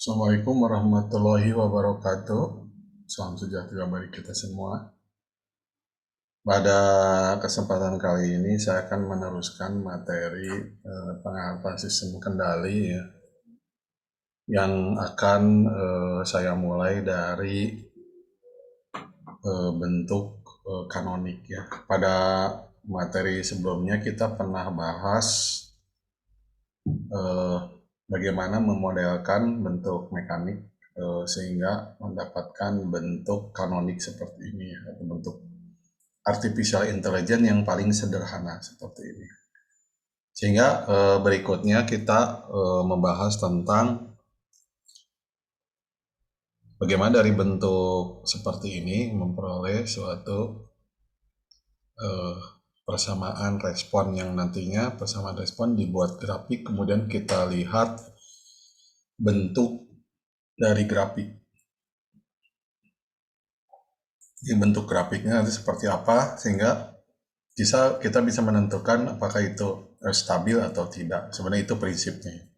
Assalamualaikum warahmatullahi wabarakatuh. Salam sejahtera bagi kita semua. Pada kesempatan kali ini saya akan meneruskan materi penerapan sistem kendali ya, yang akan saya mulai dari bentuk kanonik ya. Pada materi sebelumnya kita pernah bahas eh, bagaimana memodelkan bentuk mekanik sehingga mendapatkan bentuk kanonik seperti ini ya, atau bentuk artificial intelligence yang paling sederhana seperti ini. Sehingga berikutnya kita membahas tentang bagaimana dari bentuk seperti ini memperoleh suatu eh, persamaan respon yang nantinya persamaan respon dibuat grafik, kemudian kita lihat bentuk dari grafik. Di bentuk grafiknya nanti seperti apa sehingga kita bisa menentukan apakah itu stabil atau tidak. Sebenarnya itu prinsipnya.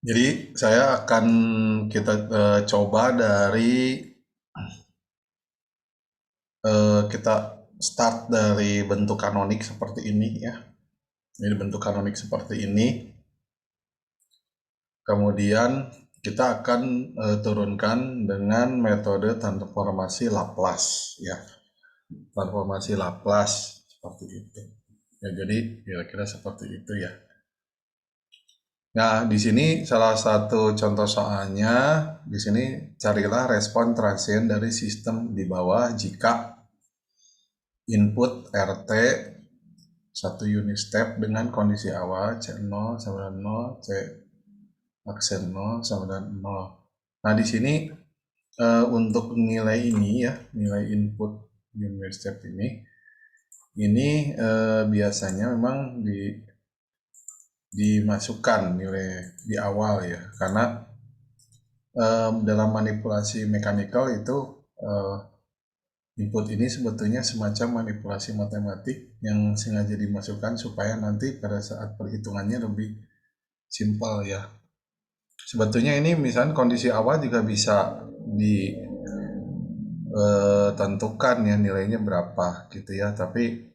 Jadi saya akan kita coba dari kita start dari bentuk kanonik seperti ini ya. Jadi bentuk kanonik seperti ini. Kemudian kita akan turunkan dengan metode transformasi Laplace ya. Transformasi Laplace seperti itu. Ya, jadi kira-kira seperti itu ya. Nah, di sini salah satu contoh soalnya, di sini carilah respon transien dari sistem di bawah jika input RT satu unit step dengan kondisi awal C0 sama dengan 0, C aksen 0 sama dengan 0. Nah, di sini untuk nilai ini ya, nilai input unit step ini biasanya memang dimasukkan nilai di awal ya, karena dalam manipulasi mekanikal itu input ini sebetulnya semacam manipulasi matematik yang sengaja dimasukkan supaya nanti pada saat perhitungannya lebih simpel ya. Sebetulnya ini misalnya kondisi awal juga bisa ditentukan ya nilainya berapa gitu ya, tapi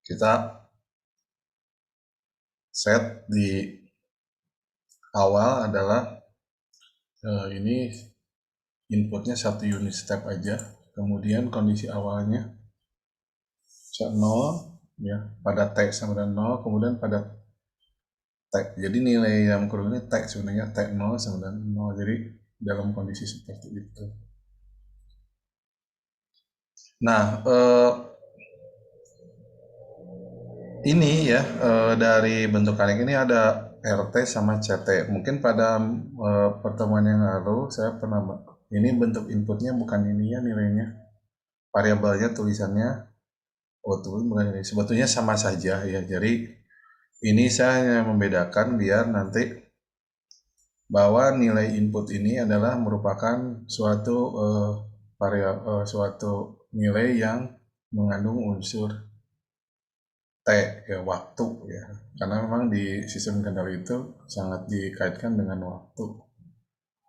kita set di awal adalah ini inputnya satu unit step aja, kemudian kondisi awalnya C0 ya pada T sama dengan 0, kemudian pada T. Jadi nilai yang kurang ini T sebenarnya T0 sama dengan 0. Jadi dalam kondisi seperti itu. Nah, ini ya dari bentuk kalian ini ada RT sama CT. Mungkin pada pertemuan yang lalu saya pernah ini bentuk inputnya bukan ini ya nilainya. Variabelnya tulisannya output bukan ini. Sebetulnya sama saja ya. Jadi ini saya hanya membedakan biar nanti bahwa nilai input ini adalah merupakan suatu suatu nilai yang mengandung unsur T ya, waktu ya, karena memang di sistem kendali itu sangat dikaitkan dengan waktu.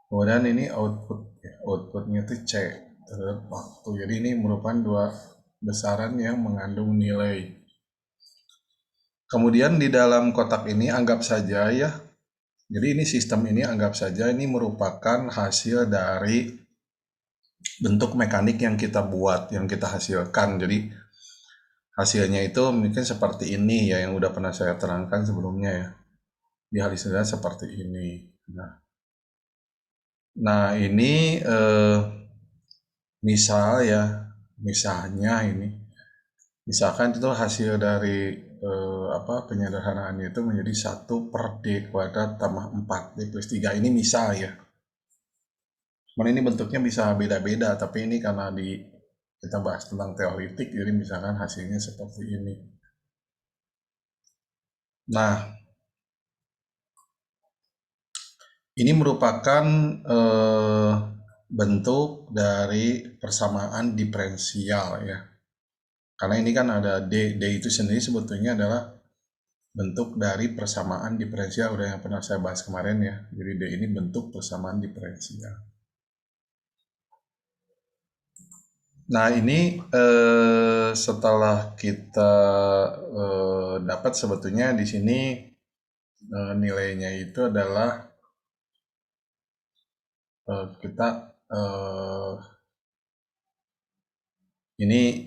Kemudian ini output ya, outputnya itu C terhadap waktu. Jadi ini merupakan dua besaran yang mengandung nilai. Kemudian di dalam kotak ini anggap saja ya, jadi ini sistem ini anggap saja ini merupakan hasil dari bentuk mekanik yang kita buat, yang kita hasilkan. Jadi hasilnya itu mungkin seperti ini ya, yang udah pernah saya terangkan sebelumnya ya. Di hasilnya seperti ini. Nah ini misal ya, misalnya ini, misalkan itu hasil dari penyederhanaannya itu menjadi 1/d² tambah 4 d+3. Ini misal ya. Cuman ini bentuknya bisa beda-beda, tapi ini karena kita bahas tentang teoritik, jadi misalkan hasilnya seperti ini. Nah, ini merupakan bentuk dari persamaan diferensial ya. Karena ini kan ada D itu sendiri sebetulnya adalah bentuk dari persamaan diferensial, udah yang pernah saya bahas kemarin ya. Jadi D ini bentuk persamaan diferensial. Nah ini setelah kita dapat sebetulnya di sini nilainya itu adalah kita ini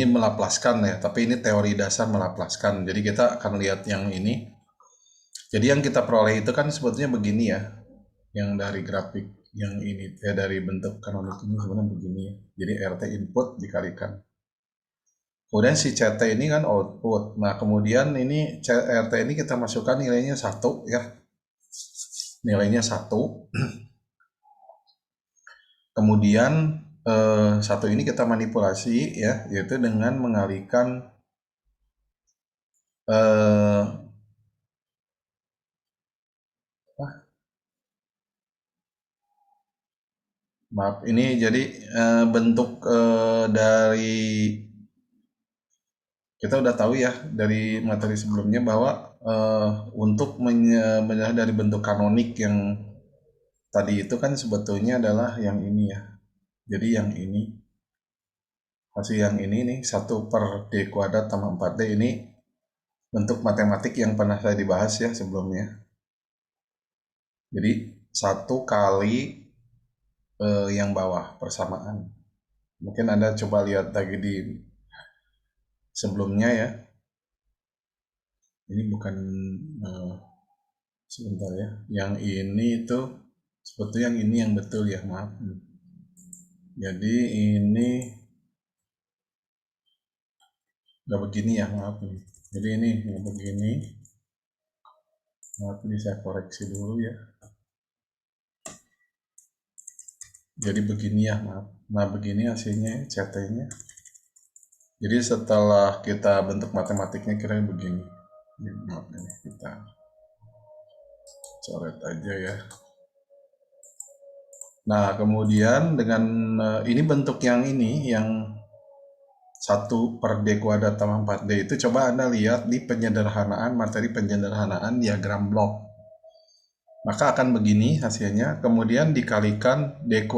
melaplaskan ya, tapi ini teori dasar melaplaskan. Jadi kita akan lihat yang ini. Jadi yang kita peroleh itu kan sebetulnya begini ya, yang dari grafik yang ini dari bentuk kanonik ini sebenarnya begini ya. Jadi RT input dikalikan. Kemudian si CT ini kan output. Nah kemudian ini RT ini kita masukkan nilainya 1 ya. Nilainya 1. Kemudian 1 ini kita manipulasi ya, yaitu dengan mengalihkan maaf ini jadi bentuk dari kita udah tahu ya dari materi sebelumnya bahwa untuk menyerah dari bentuk kanonik yang tadi itu kan sebetulnya adalah yang ini ya. Jadi yang ini hasil yang ini nih 1/d² tambah 4d ini bentuk matematik yang pernah saya dibahas ya sebelumnya. Jadi 1 kali yang bawah persamaan. Mungkin Anda coba lihat lagi di sebelumnya ya. Ini bukan sebentar ya. Yang ini itu sebetulnya yang ini yang betul ya, maaf. Jadi ini nggak begini ya, maaf nih. Jadi ini yang begini. Maaf, ini saya koreksi dulu ya. Jadi begini ya, maaf. Nah begini hasilnya CT-nya. Jadi setelah kita bentuk matematiknya kira begini. Maaf ini kita coret aja ya. Nah kemudian dengan ini bentuk yang ini yang 1/d² tambah 4d itu coba Anda lihat di penyederhanaan materi penyederhanaan diagram blok. Maka akan begini hasilnya, kemudian dikalikan d²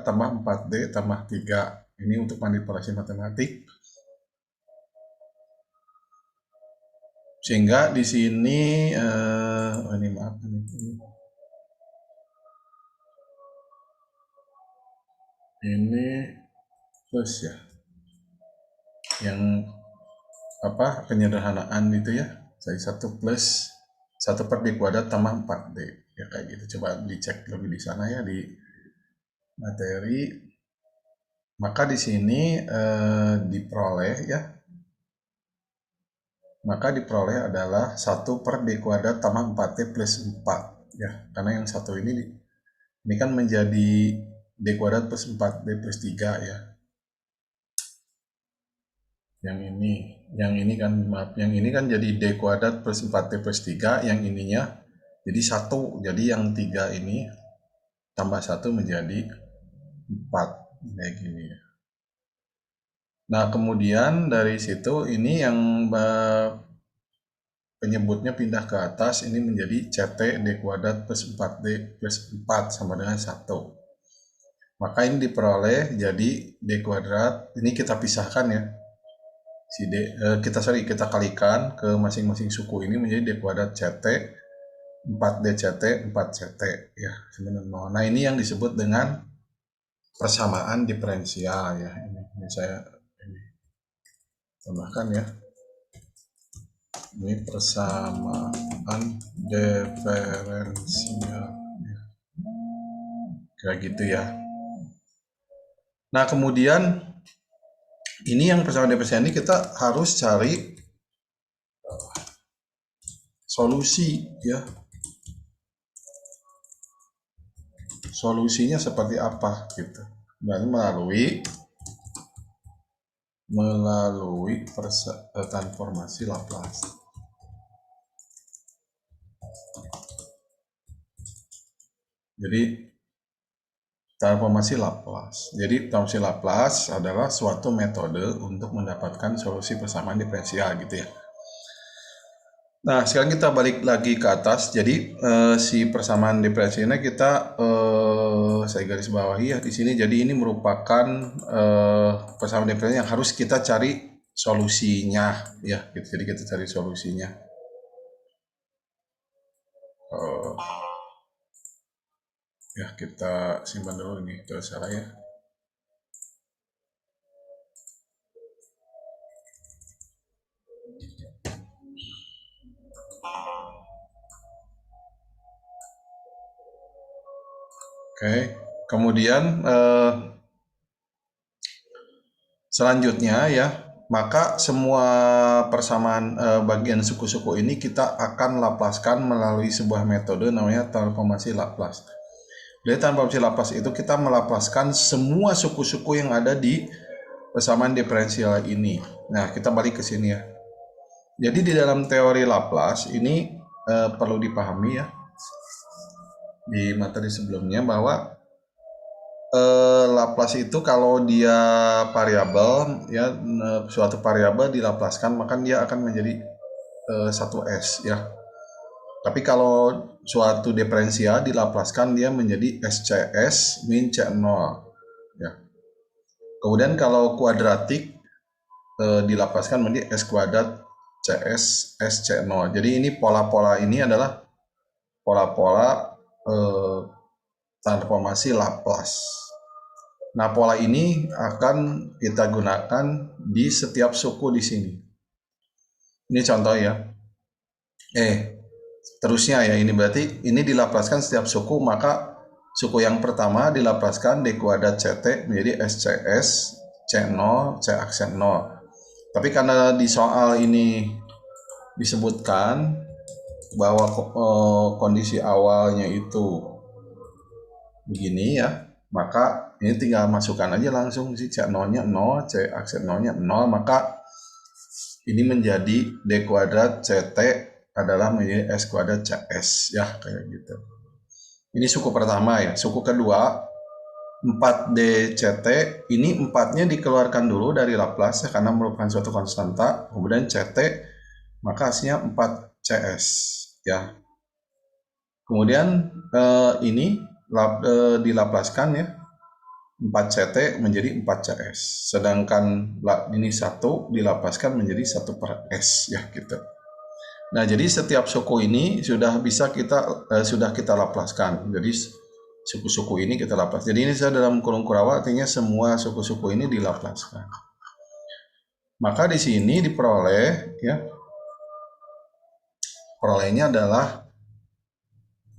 tambah 4d tambah 3. Ini untuk manipulasi matematik. Sehingga di sini ini maaf ini plus ya. Yang apa penyederhanaan itu ya. Jadi 1 plus 1/d² tambah 4d. Ya kayak gitu. Coba dicek lebih di sana ya di materi. Maka di sini diperoleh ya. Maka diperoleh adalah 1/d² tambah 4d plus 4 ya. Karena yang satu ini kan menjadi d² plus 4d plus 3 ya. Yang ini kan maaf, yang ini kan jadi d² plus 4d plus 3, yang ininya jadi 1. Jadi yang 3 ini tambah 1 menjadi 4 kayak gini ya. Nah kemudian dari situ ini yang penyebutnya pindah ke atas, ini menjadi CT d² plus 4d plus 4 sama dengan 1. Maka ini diperoleh jadi d², ini kita pisahkan ya. Kita kalikan ke masing-masing suku ini menjadi d² CT, 4d CT, 4 CT ya. Nah ini yang disebut dengan persamaan diferensial ya. Ini saya tambahkan ya. Ini persamaan diferensial ya. Kayak gitu ya. Nah kemudian ini yang persamaan diferensial ini kita harus cari solusi ya. Solusinya seperti apa gitu. Dan melalui transformasi Laplace. Jadi transformasi Laplace. Jadi transformasi Laplace adalah suatu metode untuk mendapatkan solusi persamaan diferensial gitu ya. Nah, sekarang kita balik lagi ke atas. Jadi si persamaan diferensialnya kita saya garis bawahi ya di sini. Jadi ini merupakan persamaan diferensial yang harus kita cari solusinya ya. Gitu. Jadi kita cari solusinya. Ya kita simpan dulu ini. Terus salah ya. Oke. Kemudian selanjutnya ya, maka semua persamaan bagian suku-suku ini kita akan laplaskan melalui sebuah metode namanya transformasi Laplace. Dari transformasi Laplace itu kita melaplaskan semua suku-suku yang ada di persamaan diferensial ini. Nah, kita balik ke sini ya. Jadi di dalam teori Laplace ini perlu dipahami ya di materi sebelumnya bahwa Laplace itu kalau dia variabel ya, suatu variabel dilaplaskan maka dia akan menjadi satu S ya. Tapi kalau suatu diferensial dilaplaskan dia menjadi SCS min C0 ya. Kemudian kalau kuadratik dilapaskan menjadi S kuadrat CS SC0. Jadi ini pola-pola ini adalah pola-pola transformasi Laplace. Nah, pola ini akan kita gunakan di setiap suku di sini. Ini contoh ya. Terusnya ya, ini berarti ini dilapaskan setiap suku, maka suku yang pertama dilapaskan D kuadrat CT menjadi SCS C0 C aksen 0. Tapi karena di soal ini disebutkan bahwa kondisi awalnya itu begini ya, maka ini tinggal masukkan aja langsung si C0-nya 0, C aksen 0-nya 0, maka ini menjadi D kuadrat CT adalah menjadi S kuadrat CS ya, kayak gitu. Ini suku pertama ya. Suku kedua 4DCT, ini 4-nya dikeluarkan dulu dari Laplace ya, karena merupakan suatu konstanta. Kemudian CT maka hasilnya 4CS ya. Kemudian ini dilaplaskan ya, 4CT menjadi 4CS. Sedangkan ini 1 dilapaskan menjadi 1 per S ya gitu. Nah, jadi setiap suku ini sudah bisa kita laplaskan. Jadi suku-suku ini kita laplas. Jadi ini saya dalam kurung kurawa artinya semua suku-suku ini dilaplaskan. Maka di sini diperoleh ya. Perolehnya adalah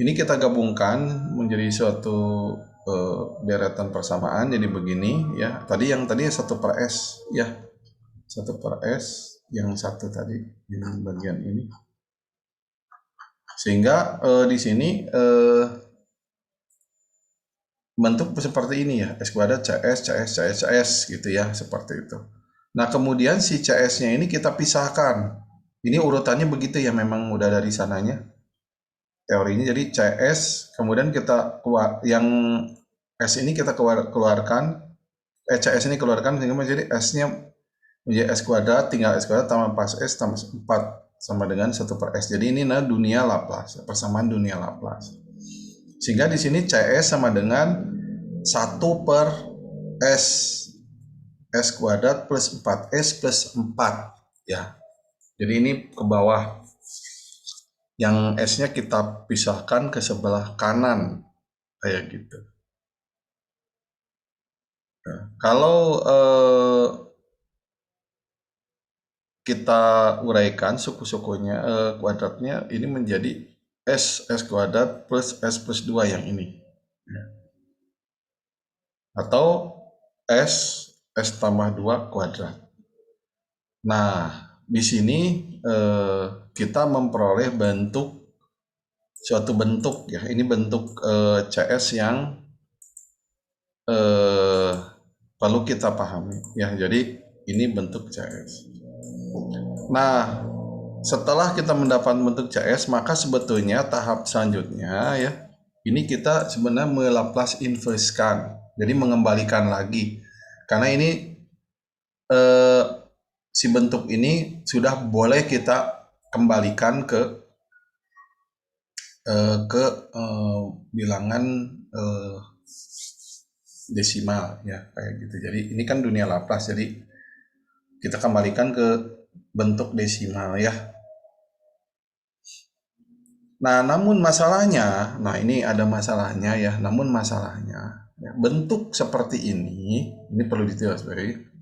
ini kita gabungkan menjadi suatu deretan persamaan jadi begini ya. Tadi 1 per S ya. 1 per S, yang 1 tadi yang bagian ini. Sehingga di sini bentuk seperti ini ya, S kuadrat CS, CS, CS, CS gitu ya, seperti itu. Nah, kemudian si CS-nya ini kita pisahkan. Ini urutannya begitu ya, memang udah dari sananya teorinya. Jadi CS, kemudian kita keluar, yang S ini kita keluarkan, CS ini keluarkan sehingga menjadi S-nya menjadi S kuadrat, tinggal S kuadrat tambah pas S tambah 4 sama dengan 1 per S. Jadi ini dunia Laplace, persamaan dunia Laplace. Sehingga di sini CS sama dengan 1 per S. S kuadrat plus 4S plus 4. Ya. Jadi ini ke bawah. Yang S-nya kita pisahkan ke sebelah kanan. Kayak gitu. Nah, kalau kita uraikan suku-sukunya, kuadratnya ini menjadi S kuadrat plus S plus 2 yang ini. Ya. Atau S tambah 2 kuadrat. Nah, di sini kita memperoleh suatu bentuk ya. Ini bentuk CS yang perlu kita pahami ya. Jadi ini bentuk CS. Nah, setelah kita mendapat bentuk CS, maka sebetulnya tahap selanjutnya ya, ini kita sebenarnya melaplace inverse-kan. Jadi mengembalikan lagi. Karena ini si bentuk ini sudah boleh kita kembalikan ke bilangan desimal ya, kayak gitu. Jadi ini kan dunia Laplace, jadi kita kembalikan ke bentuk desimal ya. Nah, namun masalahnya, nah ini ada masalahnya ya, namun masalahnya ya, bentuk seperti ini perlu ditilik.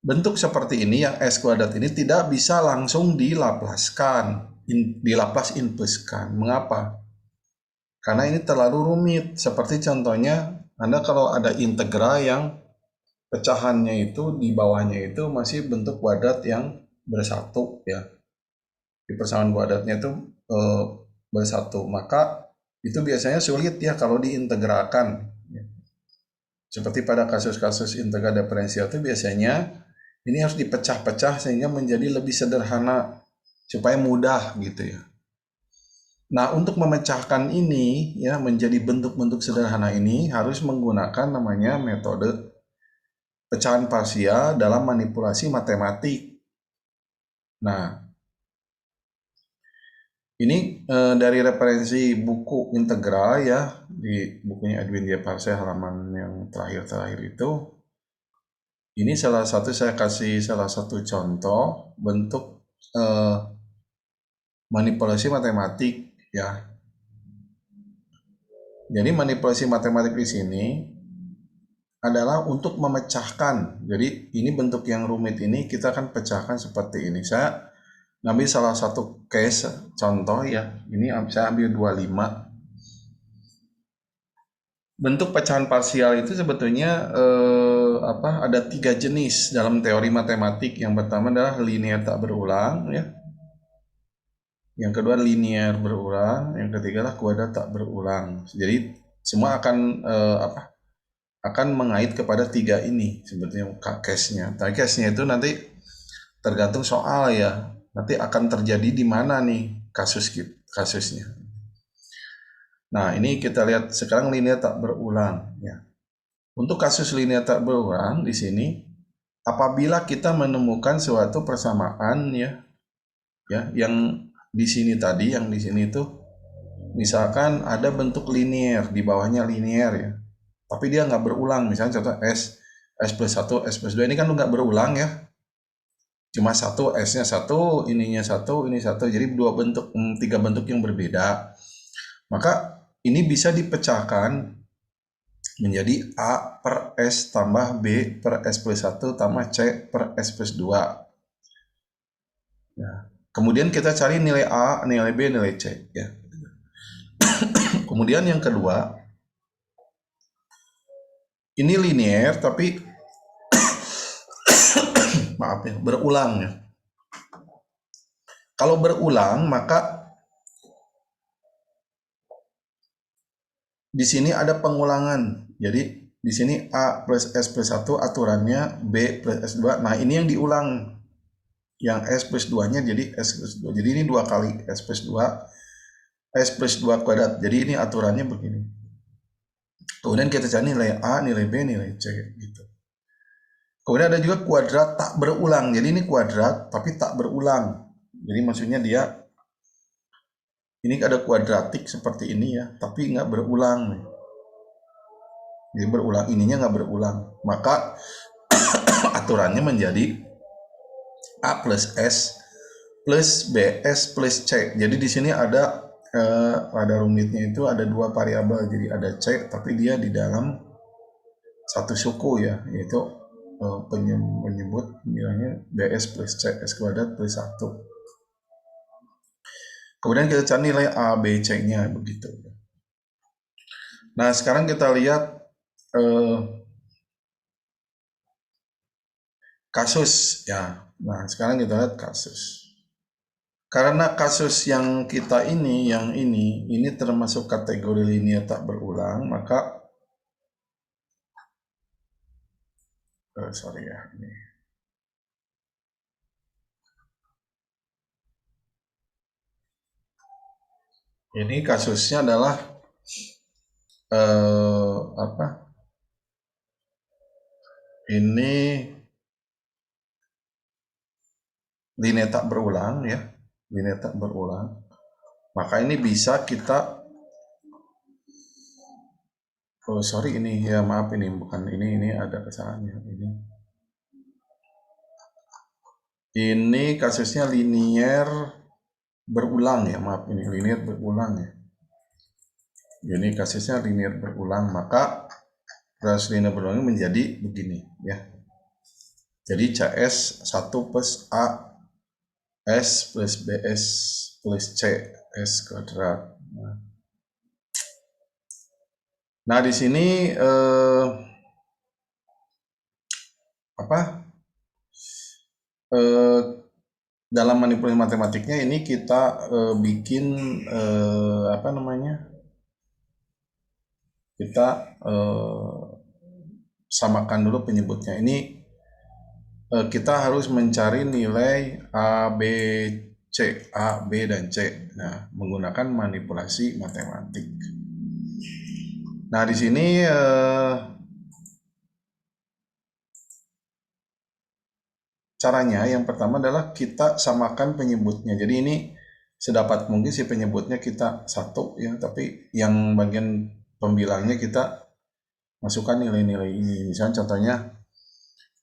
Bentuk seperti ini yang S kuadrat ini tidak bisa langsung dilaplaskan, Laplace inverskan. Mengapa? Karena ini terlalu rumit. Seperti contohnya, Anda kalau ada integral yang pecahannya itu di bawahnya itu masih bentuk kuadrat yang bersatu ya. Di persamaan kuadratnya itu bersatu, maka itu biasanya sulit ya kalau diintegralkan. Seperti pada kasus-kasus integral diferensial itu biasanya ini harus dipecah-pecah sehingga menjadi lebih sederhana supaya mudah gitu ya. Nah, untuk memecahkan ini ya menjadi bentuk-bentuk sederhana ini harus menggunakan namanya metode pecahan parsial dalam manipulasi matematik. Nah, ini dari referensi buku integral ya, di bukunya Edwin J. Parsec halaman yang terakhir-terakhir itu. Ini salah satu, saya kasih salah satu contoh bentuk manipulasi matematik ya. Jadi manipulasi matematik di sini adalah untuk memecahkan. Jadi ini bentuk yang rumit ini kita akan pecahkan seperti ini. Saya ngambil salah satu case contoh ya. Ini saya ambil 25. Bentuk pecahan parsial itu sebetulnya ada 3 jenis dalam teori matematik. Yang pertama adalah linear tak berulang ya. Yang kedua linear berulang, yang ketiga lah kuadrat tak berulang. Jadi semua akan mengait kepada 3 ini sebetulnya case-nya. Tapi case-nya itu nanti tergantung soal ya. Nanti akan terjadi di mana nih kasusnya. Nah, ini kita lihat sekarang linear tak berulang ya. Untuk kasus linear tak berulang di sini apabila kita menemukan suatu persamaan ya yang di sini tadi, yang di sini itu misalkan ada bentuk linear, di bawahnya linear ya. Tapi dia nggak berulang, misalnya contoh S plus 1, S plus 2, ini kan nggak berulang ya. Cuma satu, S-nya satu, ininya satu, ini satu. Jadi 3 bentuk yang berbeda. Maka ini bisa dipecahkan menjadi A per S tambah B per S plus 1 tambah C per S plus 2. Ya. Kemudian kita cari nilai A, nilai B, nilai C ya. Kemudian yang kedua, ini linear tapi maaf ya, berulang ya. Kalau berulang maka di sini ada pengulangan. Jadi di sini A plus S plus 1 aturannya B plus S 2. Nah, ini yang diulang. Yang S plus 2-nya jadi S plus 2. Jadi ini 2 kali S plus 2, S plus 2 kuadrat. Jadi ini aturannya begini. Kemudian kita cari nilai A, nilai B, nilai C gitu. Kemudian ada juga kuadrat tak berulang. Jadi ini kuadrat tapi tak berulang. Jadi maksudnya dia ini ada kuadratik seperti ini ya, tapi nggak berulang nih. Jadi berulang, ininya nggak berulang. Maka aturannya menjadi A plus S plus BS plus C. Jadi di sini ada rumitnya itu ada 2 variabel. Jadi ada C tapi dia di dalam satu suku ya, yaitu penyebut bilangnya BS plus C, S kuadrat plus 1. Kemudian kita cari nilai A, B, C-nya begitu. Nah, sekarang kita lihat kasus ya. Nah, sekarang kita lihat kasus. Karena kasus yang kita yang ini termasuk kategori linear tak berulang, maka sorry ya ini. Ini kasusnya adalah ini linear tak berulang ya. linear tak berulang, maka ini bisa kita sorry ini ya, maaf ini bukan ini ada kesalahannya. Ini kasusnya linear berulang ya, maaf ini linear berulang ya. Ini kasusnya linear berulang, maka proses linear berulang menjadi begini ya. Jadi CS 1 plus A S plus BS plus C S kuadrat. Nah di sini dalam manipulasi matematiknya ini kita bikin kita samakan dulu penyebutnya. Ini kita harus mencari nilai A, B, C, A, B, dan C. Nah, menggunakan manipulasi matematik. Nah, di sini caranya yang pertama adalah kita samakan penyebutnya. Jadi ini sedapat mungkin si penyebutnya kita satu ya, tapi yang bagian pembilangnya kita masukkan nilai-nilai ini. Misalnya contohnya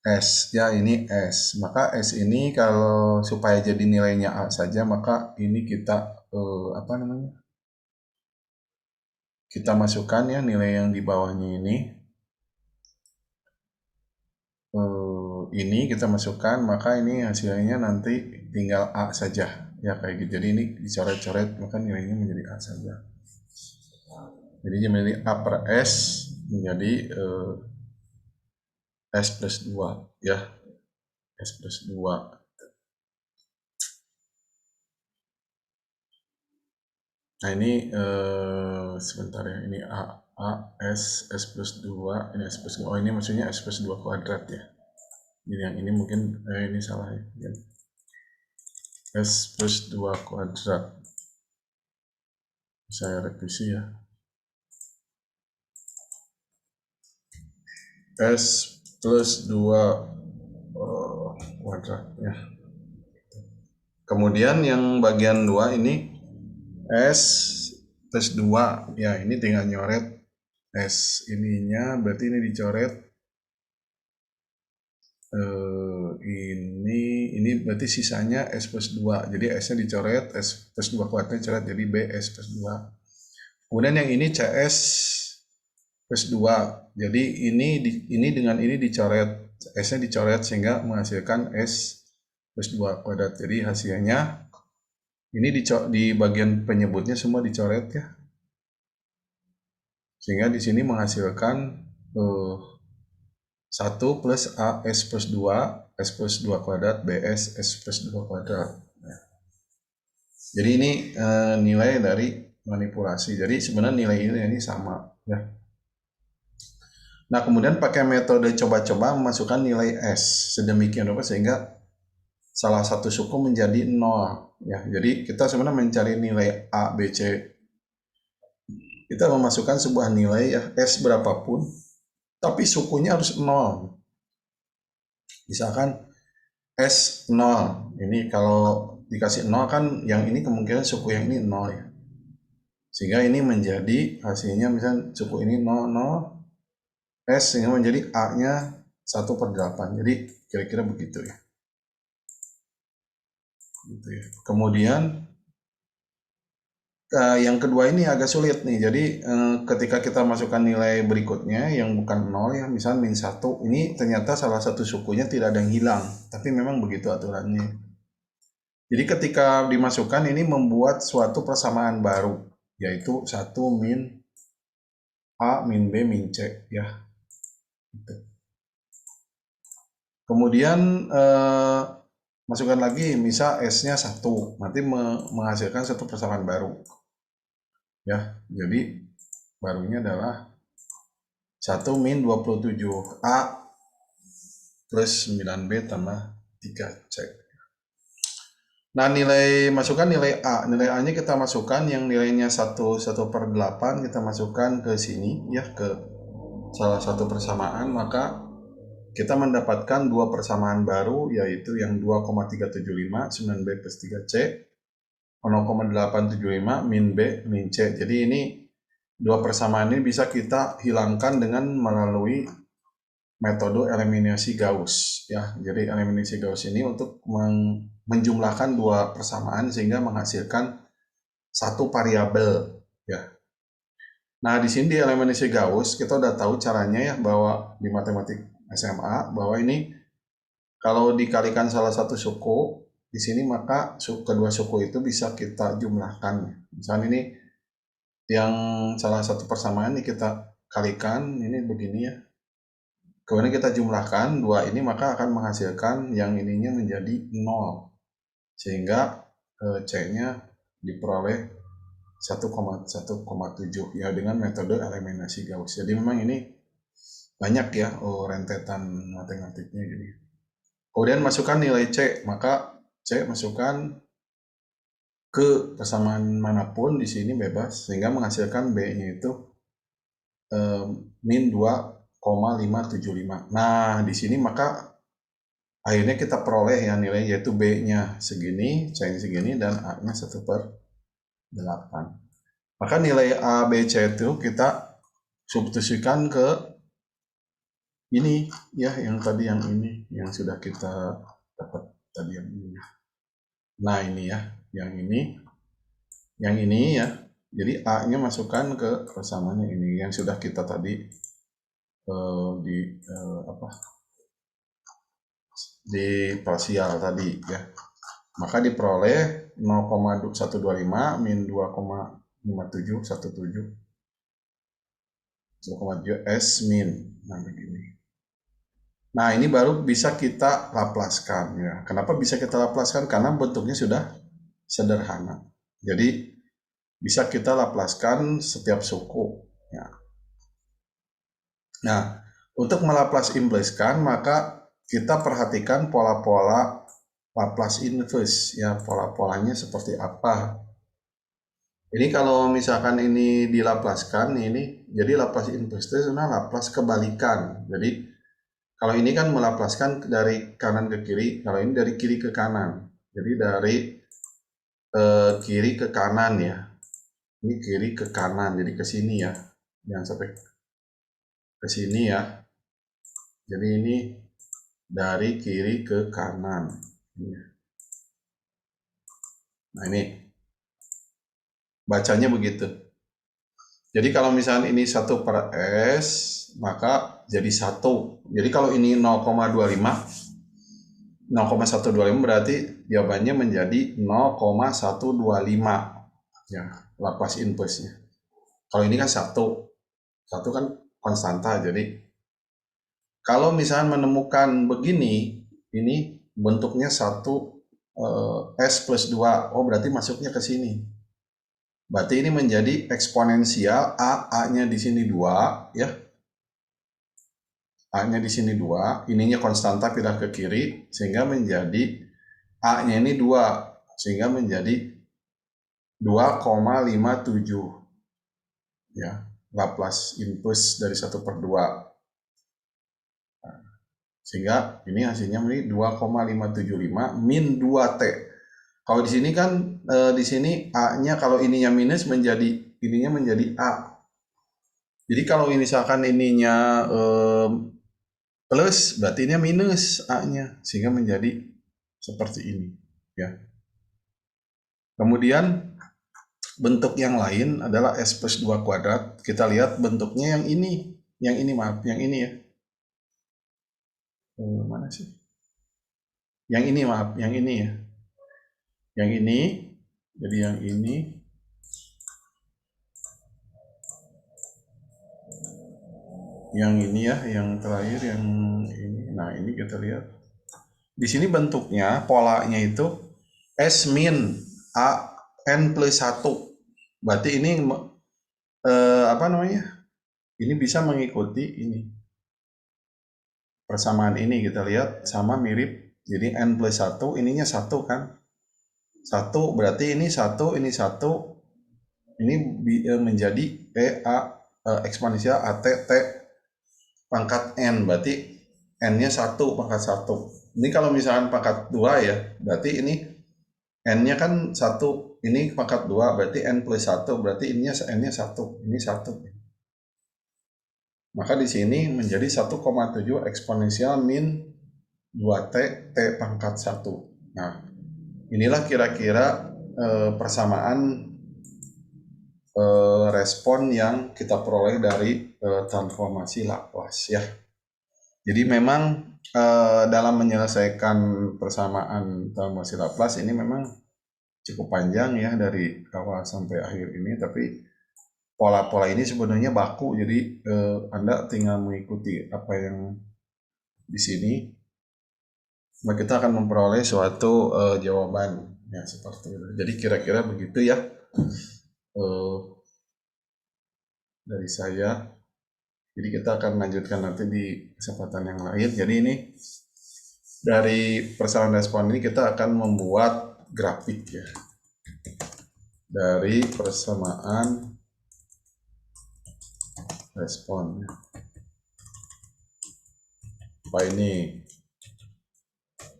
S, ya ini S. Maka S ini kalau supaya jadi nilainya A saja, maka ini kita kita masukkan ya nilai yang di bawahnya ini kita masukkan, maka ini hasilnya nanti tinggal A saja ya kayak gitu. Jadi ini dicoret-coret, maka nilainya menjadi A saja. Jadi menjadi A per S menjadi S plus 2 ya, S plus 2. Nah ini sebentar ya, ini S plus 2, ini S plus 2, oh ini maksudnya S plus 2 kuadrat ya. Jadi yang ini mungkin ini salah ya, S plus 2 kuadrat. Saya revisi ya, S plus 2 kuadrat ya. Kemudian yang bagian 2 ini S plus 2 ya, ini tinggal nyoret S ininya, berarti ini dicoret ini berarti sisanya S plus 2, jadi S nya dicoret, S plus 2 kuadratnya dicoret, jadi B S plus 2. Kemudian yang ini CS plus 2, jadi ini dengan ini dicoret, S nya dicoret sehingga menghasilkan S plus 2 kuadrat. Jadi hasilnya ini di bagian penyebutnya semua dicoret ya, sehingga di sini menghasilkan 1 plus A S plus 2 S plus 2 kuadrat BS S plus 2 kuadrat. Jadi ini nilai dari manipulasi. Jadi sebenarnya nilai ini sama ya. Nah kemudian pakai metode coba-coba memasukkan nilai S sedemikian rupa sehingga salah satu suku menjadi 0 ya. Jadi kita sebenarnya mencari nilai A, B, C. Kita memasukkan sebuah nilai ya S berapapun, tapi sukunya harus 0. Misalkan S 0. Ini kalau dikasih 0 kan yang ini kemungkinan suku yang ini 0 ya. Sehingga ini menjadi hasilnya misalnya suku ini 0, 0. S sehingga menjadi A-nya 1/8. Jadi kira-kira begitu ya. Gitu ya. Kemudian yang kedua ini agak sulit nih. Jadi ketika kita masukkan nilai berikutnya yang bukan 0 ya, misalnya -1, ini ternyata salah satu sukunya tidak ada yang hilang, tapi memang begitu aturannya. Jadi ketika dimasukkan ini membuat suatu persamaan baru, yaitu 1 min A min B min C ya. Gitu. Kemudian masukkan lagi misal S-nya 1, nanti menghasilkan satu persamaan baru ya. Jadi barunya adalah 1 min 27 A plus 9B tambah 3C. Nah masukkan nilai A. Nilai A nya kita masukkan yang nilainya 1/8 kita masukkan ke sini ya, ke salah satu persamaan, maka kita mendapatkan dua persamaan baru, yaitu yang 2,375 9B plus 3C 0,875 min B min C. Jadi ini dua persamaan ini bisa kita hilangkan dengan melalui metode eliminasi Gauss ya. Jadi eliminasi Gauss ini untuk menjumlahkan dua persamaan sehingga menghasilkan satu variabel ya. Nah, di sini di eliminasi Gauss kita udah tahu caranya ya, bahwa di matematik SMA bahwa ini kalau dikalikan salah satu suku di sini maka kedua suku itu bisa kita jumlahkan. Misalnya ini yang salah satu persamaan ini kita kalikan ini begini ya. Kemudian kita jumlahkan dua ini maka akan menghasilkan yang ininya menjadi 0. Sehingga C-nya diperoleh 1,7 ya dengan metode eliminasi Gauss. Jadi memang ini banyak ya rentetan matematiknya jadi. Kemudian masukkan nilai C, maka C masukkan ke persamaan manapun di sini bebas sehingga menghasilkan B-nya itu min 2,575. Nah, di sini maka akhirnya kita peroleh ya nilai yaitu B-nya segini, C-nya segini dan A-nya 1/8. Maka nilai A, B, C itu kita substitusikan ke ini ya, yang tadi yang ini yang sudah kita dapat tadi yang ini. Nah, ini ya, yang ini ya. Jadi A-nya masukkan ke persamaan ini yang sudah kita tadi di parsial tadi ya. Maka diperoleh 0,125 min 2,5717 S min. Nah, begini. Nah, ini baru bisa kita laplaskan ya. Kenapa bisa kita laplaskan? Karena bentuknya sudah sederhana. Jadi bisa kita laplaskan setiap suku ya. Nah, untuk melaplas inverskan maka kita perhatikan pola-pola Laplace inverse ya, pola-polanya seperti apa. Ini kalau misalkan ini dilaplaskan ini, jadi Laplace inverse itu sebenarnya Laplace kebalikan. Jadi kalau ini kan melaplaskan dari kanan ke kiri, kalau ini dari kiri ke kanan. Jadi dari kiri ke kanan ya. Ini kiri ke kanan, jadi ke sini ya. Jangan sampai ke sini ya. Jadi ini dari kiri ke kanan. Nah, ini bacanya begitu. Jadi kalau misalnya ini 1/S, maka jadi 1. Jadi kalau ini 0,25 berarti jawabannya menjadi 0,125 ya, Laplace inverse-nya. Kalau ini kan 1 kan konstanta. Jadi kalau misalnya menemukan begini, ini bentuknya 1 S plus 2, oh berarti masuknya ke sini. Berarti ini menjadi eksponensial A-nya di sini 2 ya. A-nya di sini 2, ininya konstanta pindah ke kiri sehingga menjadi A-nya ini 2 sehingga menjadi 2,57 ya, Laplace inverse dari 1/2. Sehingga ini hasilnya menjadi 2,575 min 2T. Kalau di sini kan di sini A-nya kalau ininya minus ininya menjadi A. Jadi kalau misalkan ininya plus berarti ini minus A-nya sehingga menjadi seperti ini ya. Kemudian bentuk yang lain adalah S plus 2 kuadrat. Kita lihat bentuknya yang ini maaf, yang ini ya. Mana sih? Yang ini maaf, yang ini ya. Yang ini, jadi yang ini. Yang ini ya, yang terakhir yang ini. Nah, ini kita lihat. Di sini bentuknya, polanya itu S min A N plus 1. Berarti ini apa namanya? Ini bisa mengikuti ini. Persamaan ini kita lihat sama mirip. Jadi N plus 1, ininya 1 kan. 1 berarti ini 1, ini 1. Ini menjadi eksponensial AT T pangkat N, berarti N-nya 1 pangkat 1. Ini kalau misalkan pangkat 2 ya, berarti ini N-nya kan 1, ini pangkat 2, berarti N plus 1, berarti N-nya 1, ini 1. Maka di sini menjadi 1,7 eksponensial min 2T, T pangkat 1. Nah, inilah kira-kira persamaan respon yang kita peroleh dari transformasi Laplace ya. Jadi memang dalam menyelesaikan persamaan transformasi Laplace ini memang cukup panjang ya dari awal sampai akhir ini, tapi pola-pola ini sebenarnya baku, jadi Anda tinggal mengikuti apa yang di sini, maka kita akan memperoleh suatu jawaban ya seperti itu. Jadi kira-kira begitu ya dari saya. Jadi kita akan lanjutkan nanti di kesempatan yang lain. Jadi ini dari persamaan respon ini kita akan membuat grafik ya dari persamaan respon. Apa ini?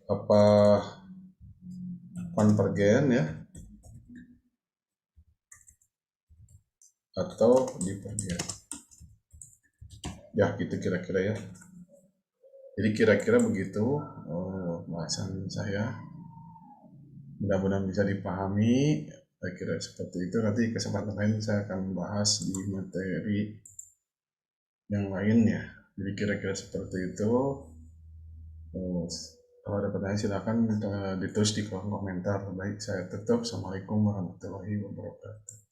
Apa konvergen ya? Atau divergen? Ya gitu kira-kira ya. Jadi kira-kira begitu bahasan saya. Mudah-mudahan bisa dipahami. Saya kira seperti itu. Nanti kesempatan lain saya akan bahas di materi yang lain ya. Jadi kira-kira seperti itu. Kalau ada pertanyaan silakan ditulis di kolom komentar. Baik, saya tutup. Assalamualaikum warahmatullahi wabarakatuh.